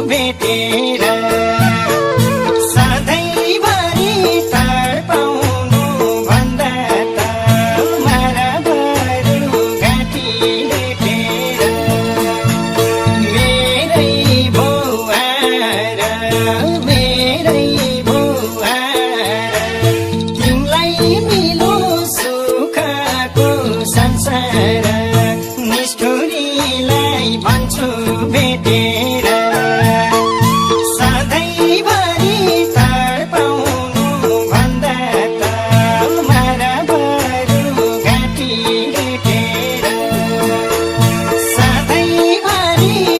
भेटेर सधैँभरि तडपाउनु भन्दा त मारा बरु घाँटी हेटेर मेरै भौहार तिमीलाई मिलो सुखको संसार निष्ठुरीलाई भन्छु भेटे